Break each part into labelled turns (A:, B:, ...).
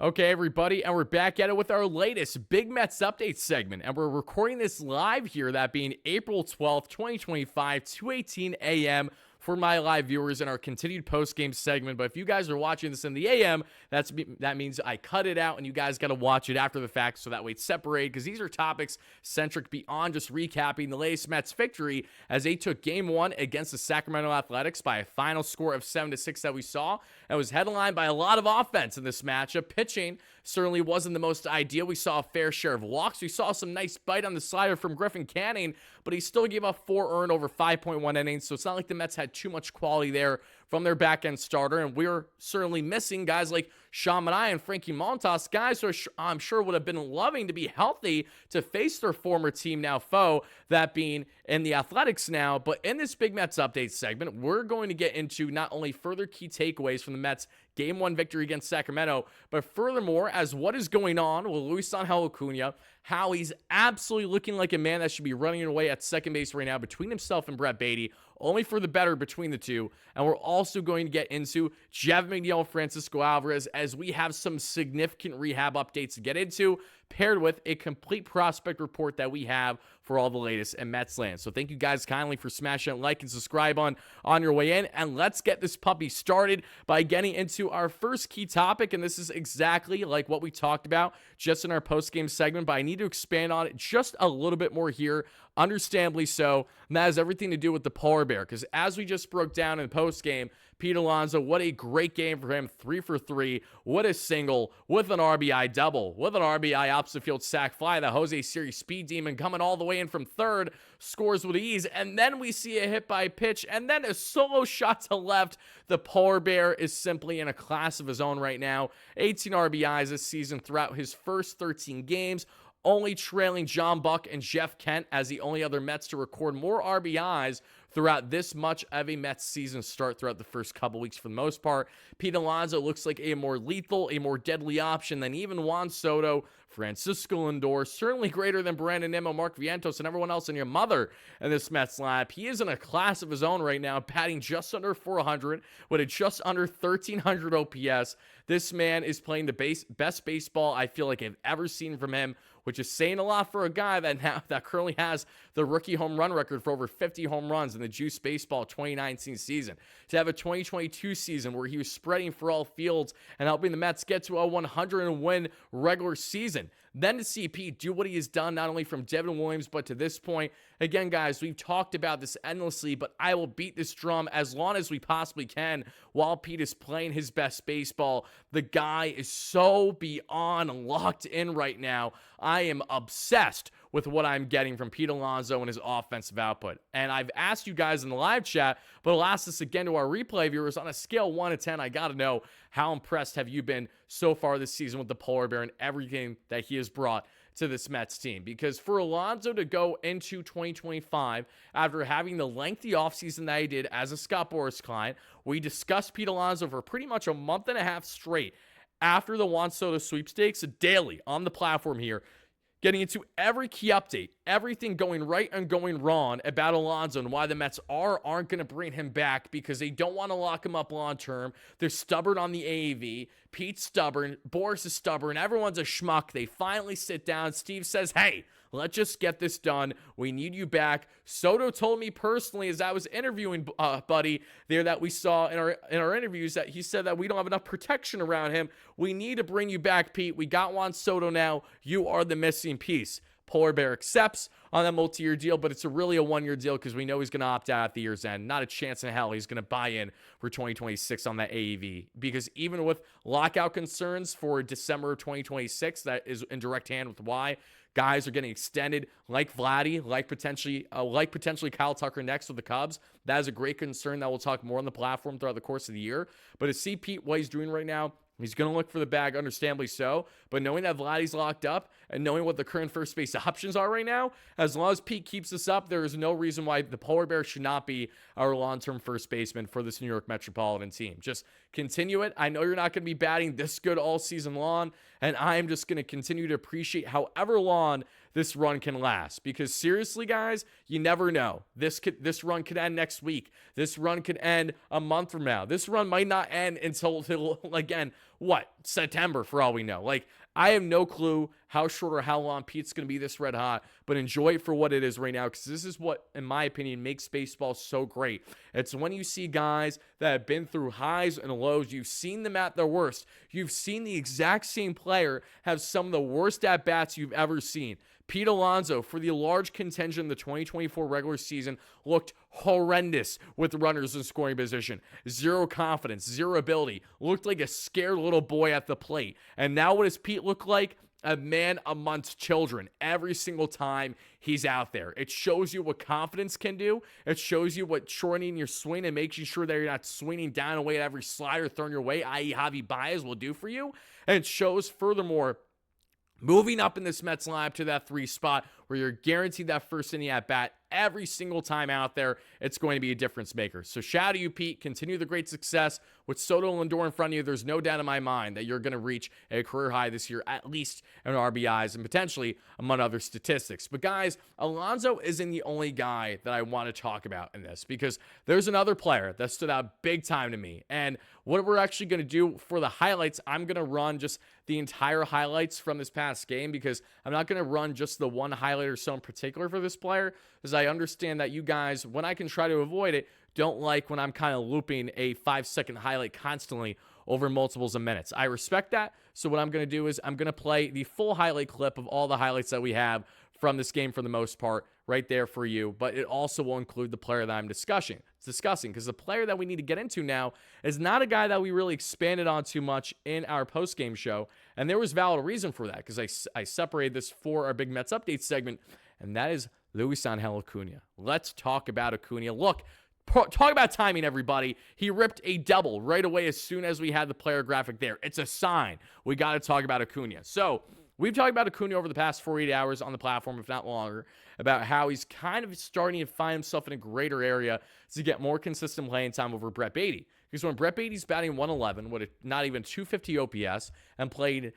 A: Okay, everybody, and we're back at it with our latest Big Mets update segment, and we're recording this live here, that being April 12th, 2025, 2:18 a.m. for my live viewers in our continued post-game segment. But if you guys are watching this in the AM, that means I cut it out, and you guys got to watch it after the fact, so that way it's separated, because these are topics centric beyond just recapping the latest Mets victory, as they took Game 1 against the Sacramento Athletics by a final score of 7-6 that we saw. It was headlined by a lot of offense in this matchup. Pitching certainly wasn't the most ideal. We saw a fair share of walks. We saw some nice bite on the slider from Griffin Canning, but he still gave up 4 earned over 5.1 innings, so it's not like the Mets had too much quality there from their back-end starter, and we're certainly missing guys like Sean Manaea and Frankie Montas, guys who I'm sure would have been loving to be healthy to face their former team, now foe, that being in the Athletics now. But in this Big Mets update segment, we're going to get into not only further key takeaways from the Mets' Game 1 victory against Sacramento, but furthermore, as what is going on with Luisangel Acuna, how he's absolutely looking like a man that should be running away at second base right now between himself and Brett Baty, only for the better between the two. And we're also going to get into Jeff McNeil, Francisco Alvarez, as we have some significant rehab updates to get into, paired with a complete prospect report that we have for all the latest in Mets land. So thank you guys kindly for smashing that like and subscribe on your way in. And let's get this puppy started by getting into our first key topic. And this is exactly like what we talked about just in our post-game segment, but I need to expand on it just a little bit more here, understandably so. And that has everything to do with the polar bear, because as we just broke down in the post-game, Pete Alonso, what a great game for him, 3 for 3, what a single, with an RBI double, with an RBI opposite field sac fly, the Jose Siri speed demon coming all the way in from third, scores with ease, and then we see a hit by pitch, and then a solo shot to left. The polar bear is simply in a class of his own right now, 18 RBIs this season throughout his first 13 games, only trailing John Buck and Jeff Kent as the only other Mets to record more RBIs throughout this much of a Mets season start throughout the first couple weeks for the most part. Pete Alonso looks like a more lethal, a more deadly option than even Juan Soto, Francisco Lindor, certainly greater than Brandon Nimmo, Mark Vientos, and everyone else in your mother in this Mets lineup. He is in a class of his own right now, batting just under 400 with a just under 1,300 OPS. This man is playing the best baseball I feel like I've ever seen from him, which is saying a lot for a guy that currently has the rookie home run record for over 50 home runs in the Juice Baseball 2019 season. To have a 2022 season where he was spreading for all fields and helping the Mets get to a 100-win regular season. Then to see Pete do what he has done, not only from Devin Williams, but to this point. Again, guys, we've talked about this endlessly, but I will beat this drum as long as we possibly can while Pete is playing his best baseball. The guy is so beyond locked in right now. I am obsessed with what I'm getting from Pete Alonso and his offensive output. And I've asked you guys in the live chat, but I'll ask this again to our replay viewers. On a scale 1 to 10, I got to know, how impressed have you been so far this season with the polar bear and everything that he has brought to this Mets team? Because for Alonso to go into 2025 after having the lengthy offseason that he did as a Scott Boras client, we discussed Pete Alonso for pretty much a month and a half straight after the Juan Soto sweepstakes, daily on the platform here, getting into every key update, everything going right and going wrong about Alonso and why the Mets aren't going to bring him back because they don't want to lock him up long term. They're stubborn on the AAV. Pete's stubborn. Boras is stubborn. Everyone's a schmuck. They finally sit down. Steve says, hey, let's just get this done. We need you back. Soto told me personally as I was interviewing Buddy there that we saw in our interviews that he said that we don't have enough protection around him. We need to bring you back, Pete. We got Juan Soto now. You are the missing piece. Polar Bear accepts on that multi-year deal, but it's really a one-year deal because we know he's going to opt out at the year's end. Not a chance in hell he's going to buy in for 2026 on that AAV, because even with lockout concerns for December of 2026, that is in direct hand with why guys are getting extended, like Vladdy, like potentially Kyle Tucker next with the Cubs. That is a great concern that we'll talk more on the platform throughout the course of the year. But to see Pete, what he's doing right now, he's going to look for the bag, understandably so. But knowing that Vladdy's locked up and knowing what the current first base options are right now, as long as Pete keeps this up, there is no reason why the Polar Bear should not be our long-term first baseman for this New York Metropolitan team. Just continue it. I know you're not going to be batting this good all season long, and I am just going to continue to appreciate however long this run can last, because seriously, guys, you never know. This run could end next week. This run could end a month from now. This run might not end until again, what, September for all we know. Like, I have no clue how short or how long Pete's going to be this red hot, but enjoy it for what it is right now, because this is what, in my opinion, makes baseball so great. It's when you see guys that have been through highs and lows. You've seen them at their worst. You've seen the exact same player have some of the worst at-bats you've ever seen. Pete Alonso, for the large contingent in the 2024 regular season, looked horrendous with runners in scoring position. Zero confidence, zero ability. Looked like a scared little boy at the plate. And now what does Pete look like? A man amongst children every single time he's out there. It shows you what confidence can do. It shows you what shortening your swing and making sure that you're not swinging down away at every slider thrown your way, i.e. Javi Baez, will do for you. And it shows, furthermore, moving up in this Mets lineup to that 3 spot where you're guaranteed that first inning at bat every single time out there, it's going to be a difference maker. So shout out to you, Pete. Continue the great success. With Soto and Lindor in front of you, there's no doubt in my mind that you're going to reach a career high this year, at least in RBIs and potentially among other statistics. But guys, Alonso isn't the only guy that I want to talk about in this, because there's another player that stood out big time to me. And what we're actually going to do for the highlights, I'm going to run just the entire highlights from this past game, because I'm not going to run just the one highlight or so in particular for this player, because I understand that you guys, when I can try to avoid it, don't like when I'm kind of looping a 5-second highlight constantly over multiples of minutes. I respect that. So what I'm going to do is I'm going to play the full highlight clip of all the highlights that we have from this game for the most part right there for you, but it also will include the player that I'm discussing, because the player that we need to get into now is not a guy that we really expanded on too much in our post-game show, and there was valid reason for that, because I separated this for our Big Mets Update segment, and that is Luisangel Acuna. Let's talk about Acuna. Look, talk about timing, everybody. He ripped a double right away as soon as we had the player graphic there. It's a sign. We got to talk about Acuna. So we've talked about Acuna over the past 48 hours on the platform, if not longer, about how he's kind of starting to find himself in a greater area to get more consistent playing time over Brett Baty. Because when Brett Baty's batting 111 with not even 250 OPS and played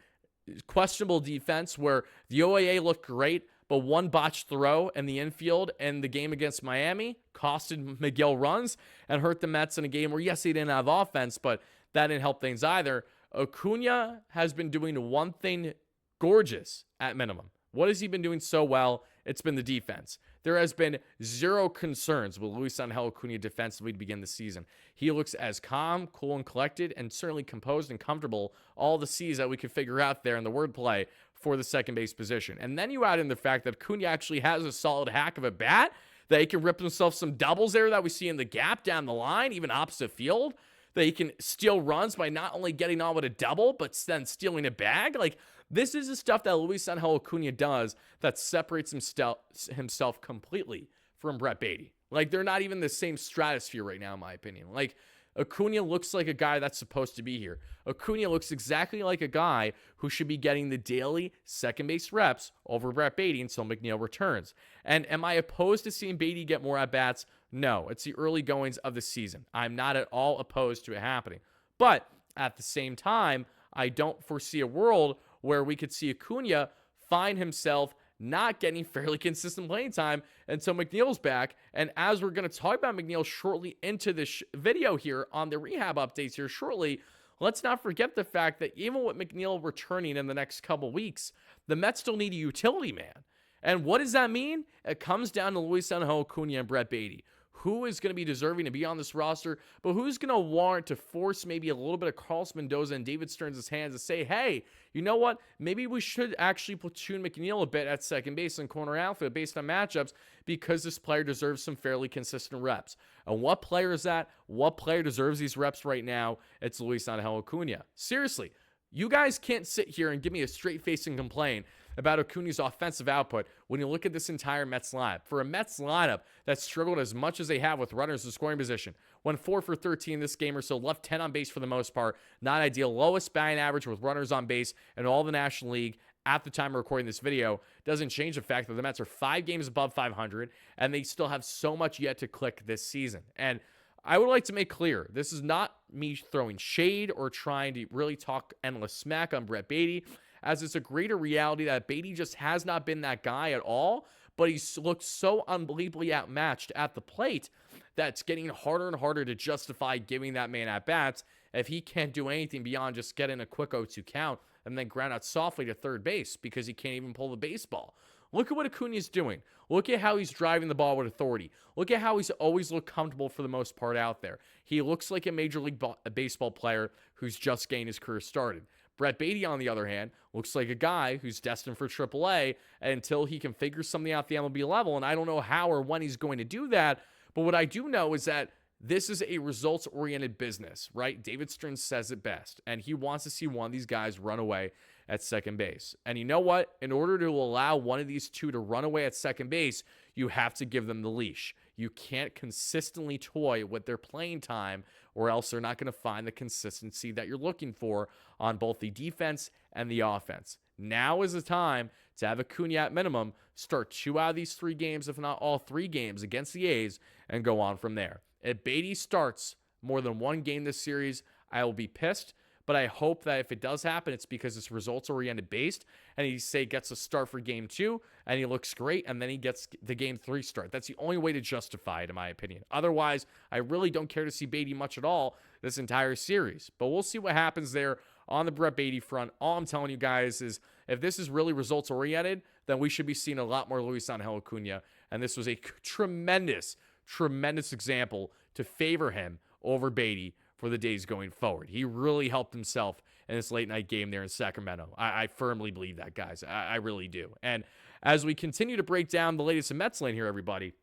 A: questionable defense where the OAA looked great, but one botched throw in the infield in the game against Miami costed Miguel runs and hurt the Mets in a game where, yes, he didn't have offense, but that didn't help things either. Acuna has been doing one thing gorgeous at minimum. What has he been doing so well? It's been the defense. There has been zero concerns with Luisangel Acuna defensively to begin the season. He looks as calm, cool, and collected, and certainly composed and comfortable, all the C's that we could figure out there in the wordplay for the second base position. And then you add in the fact that Acuna actually has a solid hack of a bat, that he can rip himself some doubles there that we see in the gap down the line, even opposite field, that he can steal runs by not only getting on with a double, but then stealing a bag. Like, this is the stuff that Luisangel Acuna does that separates himself completely from Brett Baty. Like, they're not even the same stratosphere right now, in my opinion. Like, Acuna looks like a guy that's supposed to be here. Acuna looks exactly like a guy who should be getting the daily second base reps over Brett Baty until McNeil returns. And am I opposed to seeing Baty get more at-bats? No, it's the early goings of the season. I'm not at all opposed to it happening. But at the same time, I don't foresee a world where we could see Acuna find himself not getting fairly consistent playing time until McNeil's back. And as we're going to talk about McNeil shortly into this video here on the rehab updates here shortly, let's not forget the fact that even with McNeil returning in the next couple weeks, the Mets still need a utility man. And what does that mean? It comes down to Luisangel Acuna and Brett Baty. Who is going to be deserving to be on this roster, but who's going to warrant to force maybe a little bit of Carlos Mendoza and David Stearns' hands to say, hey, you know what? Maybe we should actually platoon McNeil a bit at second base and corner outfield based on matchups, because this player deserves some fairly consistent reps. And what player is that? What player deserves these reps right now? It's Luisangel Acuna. Seriously, you guys can't sit here and give me a straight face and complain about Acuna's offensive output when you look at this entire Mets lineup. For a Mets lineup that struggled as much as they have with runners in scoring position, went 4 for 13 this game or so, left 10 on base for the most part, not ideal, lowest batting average with runners on base in all the National League at the time of recording this video, doesn't change the fact that the Mets are 5 games above 500, and they still have so much yet to click this season. And I would like to make clear, this is not me throwing shade or trying to really talk endless smack on Brett Baty, as it's a greater reality that Baty just has not been that guy at all, but he's looked so unbelievably outmatched at the plate that it's getting harder and harder to justify giving that man at-bats if he can't do anything beyond just get in a quick 0-2 count and then ground out softly to third base because he can't even pull the baseball. Look at what Acuna's doing. Look at how he's driving the ball with authority. Look at how he's always looked comfortable for the most part out there. He looks like a Major League Baseball player who's just getting his career started. Brett Baty, on the other hand, looks like a guy who's destined for AAA until he can figure something out at the MLB level, and I don't know how or when he's going to do that, but what I do know is that this is a results-oriented business, right? David Stern says it best, and he wants to see one of these guys run away at second base. And you know what? In order to allow one of these two to run away at second base, you have to give them the leash. You can't consistently toy with their playing time, or else they're not going to find the consistency that you're looking for on both the defense and the offense. Now is the time to have Acuna at minimum start 2 out of these 3 games, if not all 3 games against the A's, and go on from there. If Baty starts more than 1 game this series, I will be pissed. But I hope that if it does happen, it's because it's results-oriented based, and he, say, gets a start for Game 2, and he looks great, and then he gets the Game 3 start. That's the only way to justify it, in my opinion. Otherwise, I really don't care to see Baty much at all this entire series. But we'll see what happens there on the Brett Baty front. All I'm telling you guys is if this is really results-oriented, then we should be seeing a lot more Luis Angel Acuna, and this was a tremendous example to favor him over Baty for the days going forward. He really helped himself in this late night game there in Sacramento. I firmly believe that, guys. I really do. And as we continue to break down the latest in Mets lane here, everybody,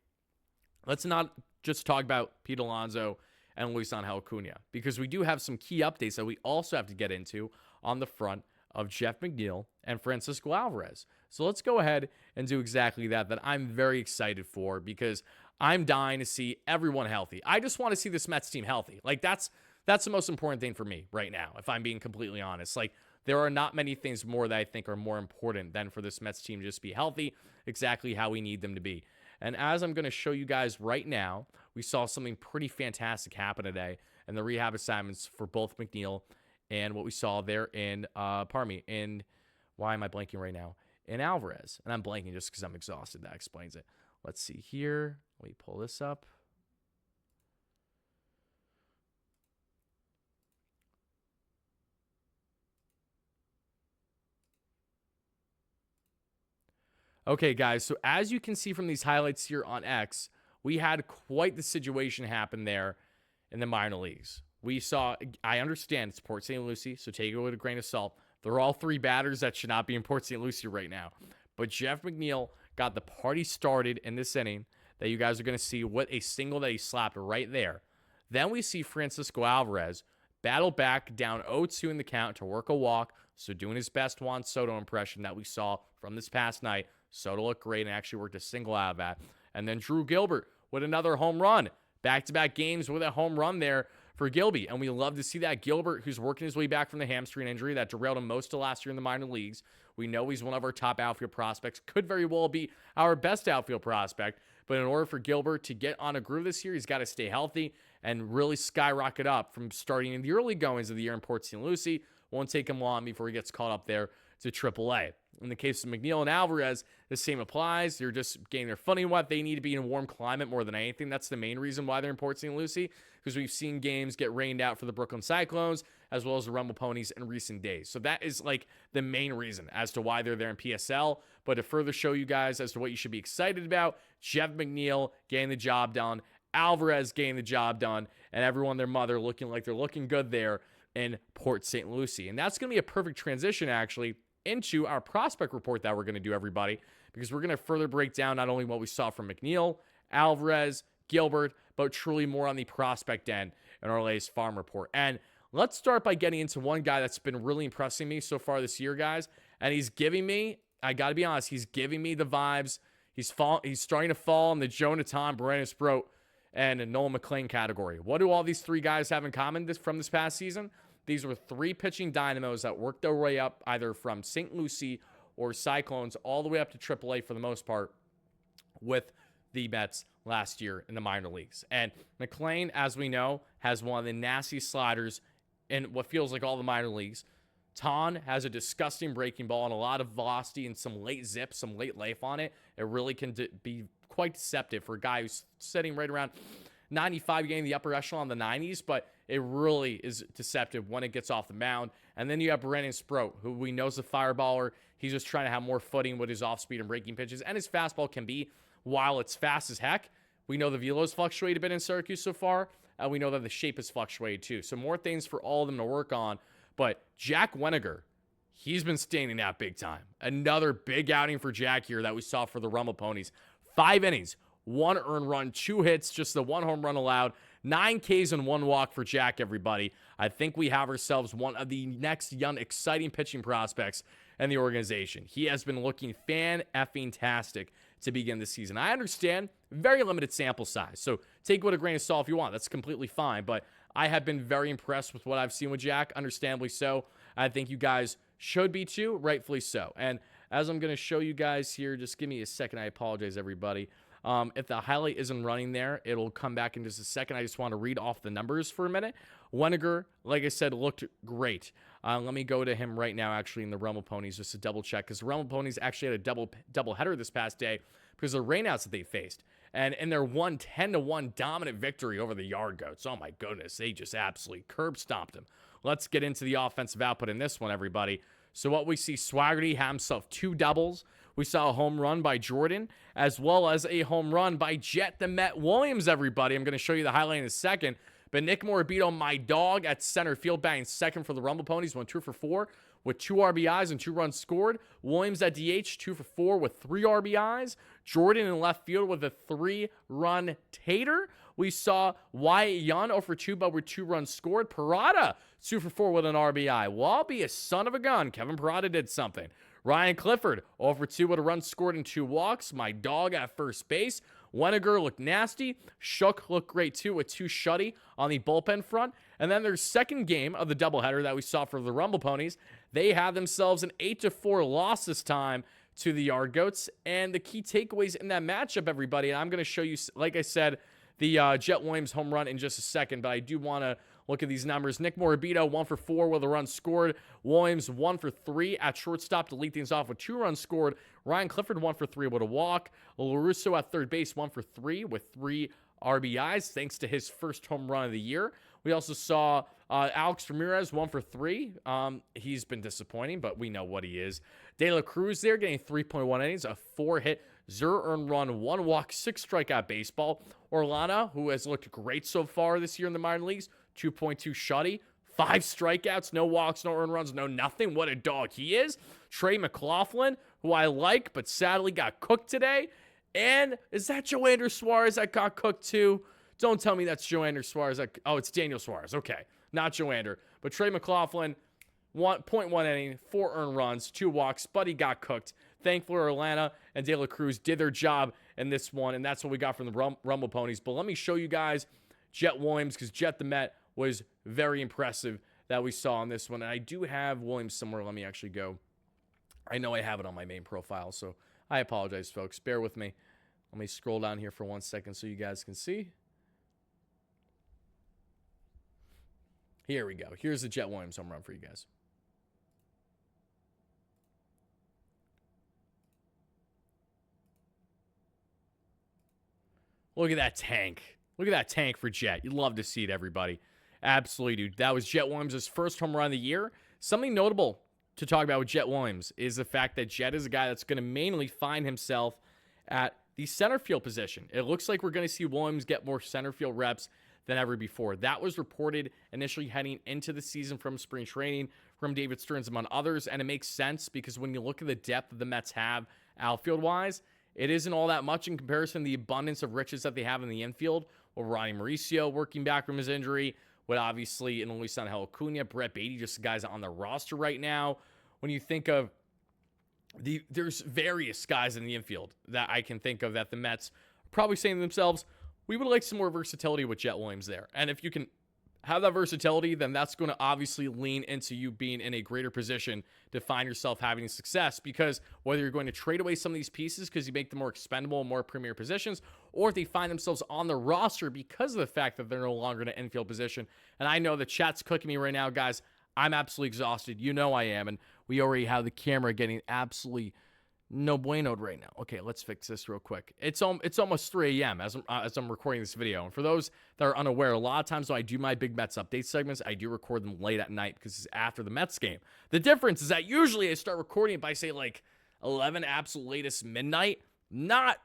A: let's not just talk about Pete Alonso and Luis Angel Acuna, because we do have some key updates that we also have to get into on the front of Jeff McNeil and Francisco Alvarez. So let's go ahead and do exactly that I'm very excited for, because I'm dying to see everyone healthy. I just want to see this Mets team healthy. Like, that's the most important thing for me right now, if I'm being completely honest. Like, there are not many things more that I think are more important than for this Mets team to just be healthy, exactly how we need them to be. And as I'm going to show you guys right now, we saw something pretty fantastic happen today in the rehab assignments for both McNeil and what we saw there in, why am I blanking right now? In Alvarez. And I'm blanking just because I'm exhausted. That explains it. Let's see here. Let me pull this up. Okay, guys, so as you can see from these highlights here on X, we had quite the situation happen there in the minor leagues. We saw, I understand it's Port St. Lucie, so take it with a grain of salt. They're all 3 batters that should not be in Port St. Lucie right now. But Jeff McNeil got the party started in this inning that you guys are going to see with a single that he slapped right there. Then we see Francisco Alvarez battle back down 0-2 in the count to work a walk, so doing his best Juan Soto impression that we saw from this past night. Soto looked great and actually worked a single out of that. And then Drew Gilbert with another home run. Back-to-back games with a home run there for Gilby. And we love to see that. Gilbert, who's working his way back from the hamstring injury that derailed him most of last year in the minor leagues. We know he's one of our top outfield prospects. Could very well be our best outfield prospect. But in order for Gilbert to get on a groove this year, he's got to stay healthy and really skyrocket up from starting in the early goings of the year in Port St. Lucie. Won't take him long before he gets caught up there to AAA. In the case of McNeil and Alvarez, the same applies. They're just getting their footing wet. They need to be in a warm climate more than anything. That's the main reason why they're in Port St. Lucie, because we've seen games get rained out for the Brooklyn Cyclones as well as the Rumble Ponies in recent days. So that is like the main reason as to why they're there in PSL. But to further show you guys as to what you should be excited about, Jeff McNeil getting the job done, Alvarez getting the job done, and everyone, their mother, looking like they're looking good there in Port St. Lucie. And that's going to be a perfect transition, actually, into our prospect report that we're going to do, everybody, because we're going to further break down not only what we saw from McNeil, Alvarez, Gilbert, but truly more on the prospect end in our latest farm report. And let's start by getting into one guy that's been really impressing me so far this year, guys. And he's giving me, I got to be honest, he's giving me the vibes. He's starting to fall in the Jonathan, Brandon Sproat, and Nolan McLean category. What do all these 3 guys have in common from this past season? These were 3 pitching dynamos that worked their way up either from St. Lucie or Cyclones all the way up to AAA for the most part with the Mets last year in the minor leagues. And McLean, as we know, has one of the nasty sliders in what feels like all the minor leagues. Ton has a disgusting breaking ball and a lot of velocity and some late zip, some late life on it. It really can be quite deceptive for a guy who's sitting right around 95, getting the upper echelon in the 90s, but it really is deceptive when it gets off the mound. And then you have Brandon Sproat, who we know is a fireballer. He's just trying to have more footing with his off-speed and breaking pitches. And his fastball can be, while it's fast as heck, we know the velo's fluctuated a bit in Syracuse so far. And we know that the shape has fluctuated too. So more things for all of them to work on. But Jack Weniger, he's been standing out big time. Another big outing for Jack here that we saw for the Rumble Ponies. 5 innings, 1 earned run, 2 hits, just the 1 home run allowed. 9 Ks and 1 walk for Jack, everybody. I think we have ourselves one of the next young, exciting pitching prospects in the organization. He has been looking fan-effing-tastic to begin the season. I understand, very limited sample size, so take it with a grain of salt if you want. That's completely fine, but I have been very impressed with what I've seen with Jack, understandably so. I think you guys should be too, rightfully so. And as I'm going to show you guys here, just give me a second. I apologize, everybody. If the highlight isn't running there, it'll come back in just a second. I just want to read off the numbers for a minute. Weniger, like I said, looked great. Let me go to him right now, actually, in the Rumble Ponies, just to double check, because the Rumble Ponies actually had a double header this past day because of the rainouts that they faced. And in their 10-1 dominant victory over the Yard Goats, oh my goodness, they just absolutely curb stomped them. Let's get into the offensive output in this one, everybody. So what we see, Swaggerty had himself 2 doubles. We saw a home run by Jordan, as well as a home run by Jet the Met Williams, everybody. I'm going to show you the highlight in a second. But Nick Morabito, my dog, at center field, batting second for the Rumble Ponies, went 2 for 4 with 2 RBIs and 2 runs scored. Williams at DH, 2 for 4 with 3 RBIs. Jordan in left field with a 3-run tater. We saw Wyatt Young 0 for 2, but with 2 runs scored. Parada, 2 for 4 with an RBI. Well, I'll be a son of a gun. Kevin Parada did something. Ryan Clifford, 0 for 2 with a run scored and 2 walks. My dog at first base. Weniger looked nasty. Shook looked great too with 2 shutty on the bullpen front. And then their second game of the doubleheader that we saw for the Rumble Ponies, they had themselves an 8-4 loss this time to the Yard Goats. And the key takeaways in that matchup, everybody, and I'm going to show you, like I said, the Jet Williams home run in just a second, but I do want to look at these numbers. Nick Morabito, 1 for 4 with a run scored. Williams, 1 for 3 at shortstop to lead things off with 2 runs scored. Ryan Clifford, 1 for 3 with a walk. LaRusso at third base, 1 for 3 with 3 RBIs, thanks to his first home run of the year. We also saw Alex Ramirez, 1 for 3. He's been disappointing, but we know what he is. De La Cruz there, getting 3.1 innings, a 4-hit, 0 earned run, 1 walk, 6 strikeout baseball. Orlana, who has looked great so far this year in the minor leagues, 2.2 shutty, 5 strikeouts, no walks, no earned runs, no nothing. What a dog he is. Trey McLaughlin, who I like, but sadly got cooked today. And is that Joander Suarez that got cooked too? Don't tell me that's Joander Suarez. Oh, it's Daniel Suarez. Okay, not Joander. But Trey McLaughlin, 1.1 inning, 4 earned runs, 2 walks, but he got cooked. Thankfully, Orlana and De La Cruz did their job in this one, and that's what we got from the Rumble Ponies. But let me show you guys Jet Williams, because Jet the Met was very impressive that we saw on this one. And I do have Williams somewhere. Let me actually go. I know I have it on my main profile, so I apologize, folks. Bear with me. Let me scroll down here for 1 second so you guys can see. Here we go. Here's the Jet Williams home run for you guys. Look at that tank. Look at that tank for Jet. You'd love to see it, everybody. Absolutely, dude. That was Jet Williams' first home run of the year. Something notable to talk about with Jet Williams is the fact that Jet is a guy that's going to mainly find himself at the center field position. It looks like we're going to see Williams get more center field reps than ever before. That was reported initially heading into the season from spring training from David Stearns among others, and it makes sense because when you look at the depth that the Mets have outfield-wise, it isn't all that much in comparison to the abundance of riches that they have in the infield, with Ronnie Mauricio working back from his injury, with obviously in Luis Angel Acuna, Brett Baty, just the guys on the roster right now. When you think of there's various guys in the infield that I can think of that the Mets are probably saying to themselves, we would like some more versatility with Jet Williams there. And if you can have that versatility, then that's going to obviously lean into you being in a greater position to find yourself having success, because whether you're going to trade away some of these pieces because you make them more expendable and more premier positions, or if they find themselves on the roster because of the fact that they're no longer in an infield position. And I know the chat's cooking me right now, guys. I'm absolutely exhausted. You know I am. And we already have the camera getting absolutely No bueno right now. Okay, let's fix this real quick. It's almost 3 a.m. As I'm recording this video. And for those that are unaware, a lot of times when I do my Big Mets update segments, I do record them late at night because it's after the Mets game. The difference is that usually I start recording by, say, like 11, absolute latest midnight, not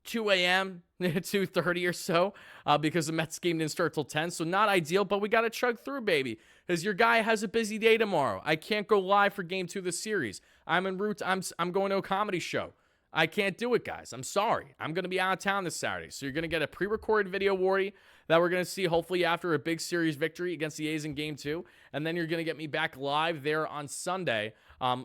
A: 2 a.m., 2:30 or so, because the Mets game didn't start till 10, so not ideal, but we got to chug through, baby, because your guy has a busy day tomorrow. I can't go live for Game 2 of the series. I'm en route. I'm going to a comedy show. I can't do it, guys. I'm sorry. I'm going to be out of town this Saturday, so you're going to get a pre-recorded video, Wardy, that we're going to see hopefully after a big series victory against the A's in Game 2, and then you're going to get me back live there on Sunday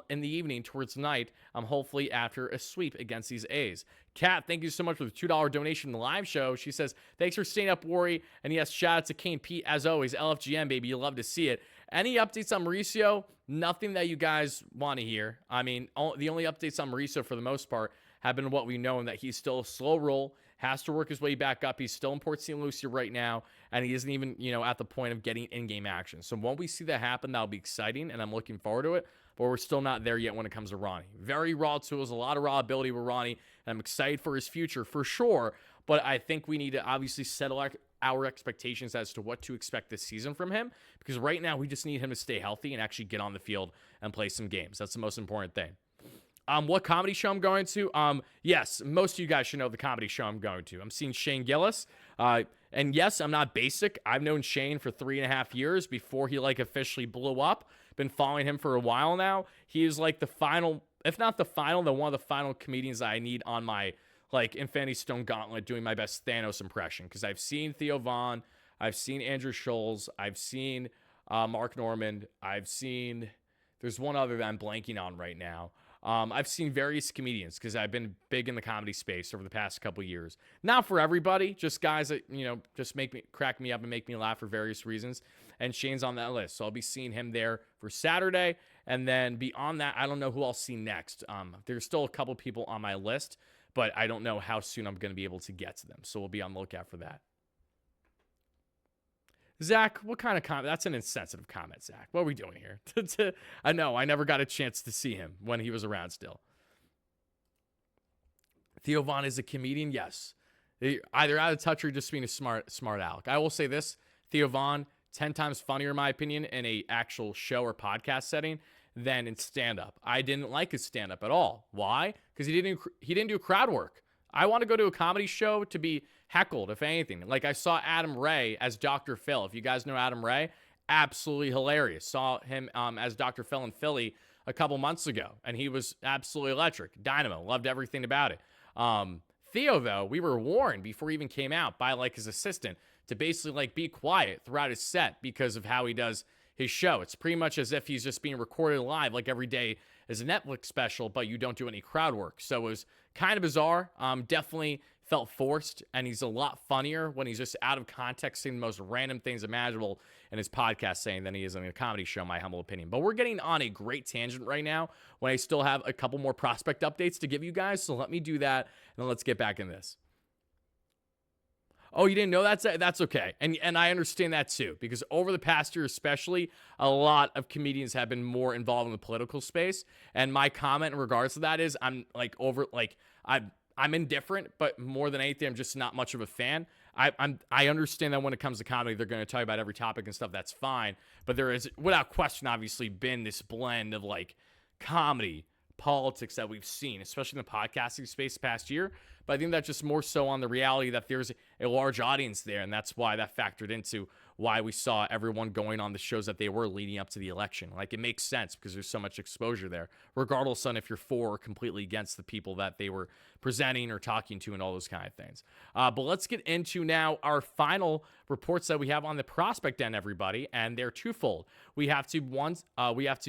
A: in the evening towards night, hopefully after a sweep against these A's. Kat, thank you so much for the $2 donation in the live show. She says, thanks for staying up, Worry. And yes, shout out to Kane Pete, as always. LFGM, baby. You love to see it. Any updates on Mauricio? Nothing that you guys want to hear. I mean, the only updates on Mauricio for the most part have been what we know, and that he's still a slow roll, has to work his way back up. He's still in Port St. Lucie right now, and he isn't even, at the point of getting in-game action. So when we see that happen, that'll be exciting, and I'm looking forward to it. But we're still not there yet when it comes to Ronnie. Very raw tools, a lot of raw ability with Ronnie, and I'm excited for his future for sure. But I think we need to obviously settle our expectations as to what to expect this season from him, because right now we just need him to stay healthy and actually get on the field and play some games. That's the most important thing. What comedy show I'm going to? Yes, most of you guys should know the comedy show I'm going to. I'm seeing Shane Gillis. And yes, I'm not basic. I've known Shane for 3.5 years before he officially blew up. Been following him for a while now. He is the final, if not the final, then one of the final comedians that I need on my Infinity Stone Gauntlet doing my best Thanos impression. Because I've seen Theo Vaughn, I've seen Andrew Scholes, I've seen Mark Normand, there's one other that I'm blanking on right now. I've seen various comedians because I've been big in the comedy space over the past couple years. Not for everybody, just guys that, just crack me up and make me laugh for various reasons. And Shane's on that list. So I'll be seeing him there for Saturday. And then beyond that, I don't know who I'll see next. There's still a couple people on my list, but I don't know how soon I'm going to be able to get to them. So we'll be on the lookout for that. Zach, what kind of comment? That's an insensitive comment, Zach. What are we doing here? I know, I never got a chance to see him when he was around still. Theo Vaughn is a comedian? Yes. Either out of touch or just being a smart aleck. I will say this, Theo Vaughn, 10 times funnier in my opinion in a actual show or podcast setting than in stand-up. I didn't like his stand-up at all. Why? Because he didn't do crowd work. I want to go to a comedy show to be heckled, if anything. I saw Adam Ray as Dr. Phil. If you guys know Adam Ray, absolutely hilarious. Saw him as Dr. Phil in Philly a couple months ago, and he was absolutely electric. Dynamo. Loved everything about it. Theo, though, we were warned before he even came out by his assistant to basically be quiet throughout his set because of how he does his show. It's pretty much as if he's just being recorded live every day as a Netflix special, but you don't do any crowd work. So it was kind of bizarre. Definitely felt forced, and he's a lot funnier when he's just out of context saying the most random things imaginable in his podcast saying than he is in a comedy show, my humble opinion. But we're getting on a great tangent right now when I still have a couple more prospect updates to give you guys, so let me do that, and then let's get back in this. Oh, you didn't know that? That's okay. And I understand that too, because over the past year especially, a lot of comedians have been more involved in the political space. And my comment in regards to that is I'm I'm indifferent, but more than anything, I'm just not much of a fan. I understand that when it comes to comedy, they're going to talk about every topic and stuff. That's fine. But there is, without question, obviously been this blend of comedy, politics that we've seen, especially in the podcasting space past year. But I think that's just more so on the reality that there's a large audience there, and that's why that factored into why we saw everyone going on the shows that they were leading up to the election. It makes sense because there's so much exposure there, regardless on if you're for or completely against the people that they were presenting or talking to and all those kind of things. But let's get into now our final reports that we have on the prospect end, everybody, and they're twofold. We have to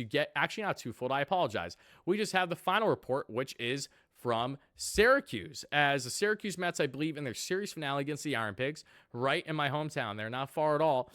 A: get, actually not twofold, I apologize. We just have the final report, which is from Syracuse, as the Syracuse Mets, I believe, in their series finale against the Iron Pigs, right in my hometown. They're not far at all.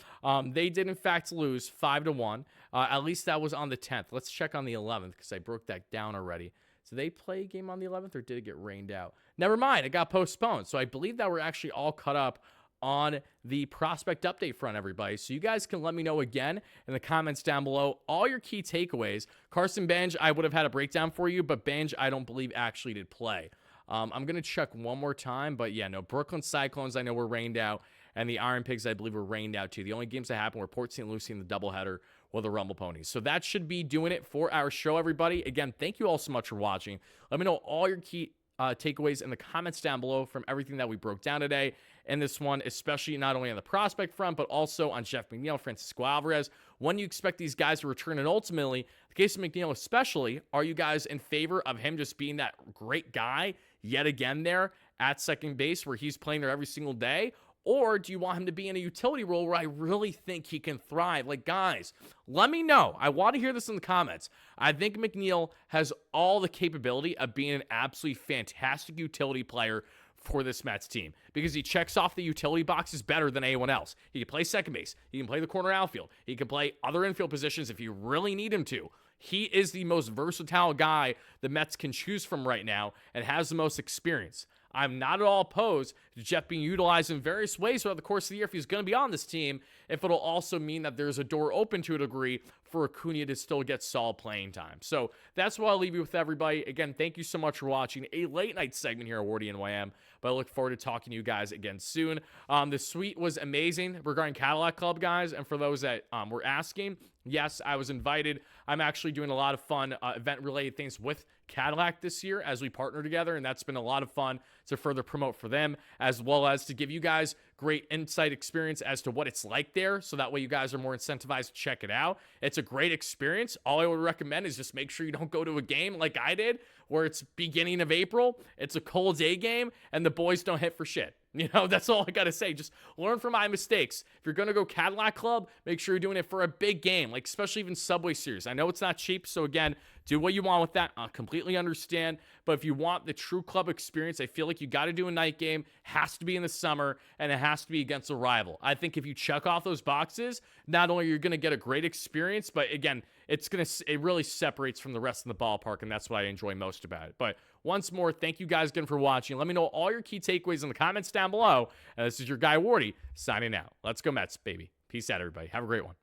A: They did, in fact, lose 5-1. At least that was on the 10th. Let's check on the 11th because I broke that down already. Did they play a game on the 11th or did it get rained out? Never mind. It got postponed. So I believe that we're actually all caught up on the prospect update front, everybody. So you guys can let me know again in the comments down below all your key takeaways. Carson Benj, I would have had a breakdown for you, but Benj, I don't believe actually did play. I'm going to check one more time, but yeah, no, Brooklyn Cyclones, I know were rained out, and the Iron Pigs, I believe, were rained out too. The only games that happened were Port St. Lucie in the doubleheader or the Rumble Ponies. So that should be doing it for our show, everybody. Again, thank you all so much for watching. Let me know all your key takeaways in the comments down below from everything that we broke down today in this one, especially not only on the prospect front, but also on Jeff McNeil, Francisco Alvarez. When you expect these guys to return, and ultimately, the case of McNeil especially, are you guys in favor of him just being that great guy yet again there at second base where he's playing there every single day? Or do you want him to be in a utility role where I really think he can thrive? Like, guys, let me know. I want to hear this in the comments. I think McNeil has all the capability of being an absolutely fantastic utility player for this Mets team because he checks off the utility boxes better than anyone else. He can play second base. He can play the corner outfield. He can play other infield positions if you really need him to. He is the most versatile guy the Mets can choose from right now and has the most experience. I'm not at all opposed to Jeff being utilized in various ways throughout the course of the year if he's going to be on this team, if it'll also mean that there's a door open to a degree for Acuna to still get solid playing time. So that's what I'll leave you with, everybody. Again, thank you so much for watching a late night segment here at WardyNYM, but I look forward to talking to you guys again soon. The suite was amazing regarding Cadillac Club, guys, and for those that were asking, yes, I was invited. I'm actually doing a lot of fun event-related things with Cadillac this year as we partner together, and that's been a lot of fun to further promote for them, as well as to give you guys great insight experience as to what it's like there, so that way you guys are more incentivized to check it out. It's a great experience. All I would recommend is just make sure you don't go to a game like I did, where it's beginning of April, it's a cold day game, and the boys don't hit for shit. You know, that's all I got to say. Just learn from my mistakes. If you're going to go Cadillac Club, make sure you're doing it for a big game, like especially even Subway Series. I know it's not cheap, so again, do what you want with that. I completely understand. But if you want the true club experience, I feel like you got to do a night game. Has to be in the summer, and it has to be against a rival. I think if you check off those boxes, not only are you going to get a great experience, but again, it really separates from the rest of the ballpark, and that's what I enjoy most about it. But once more, thank you guys again for watching. Let me know all your key takeaways in the comments down below. And this is your guy, Wardy, signing out. Let's go Mets, baby. Peace out, everybody. Have a great one.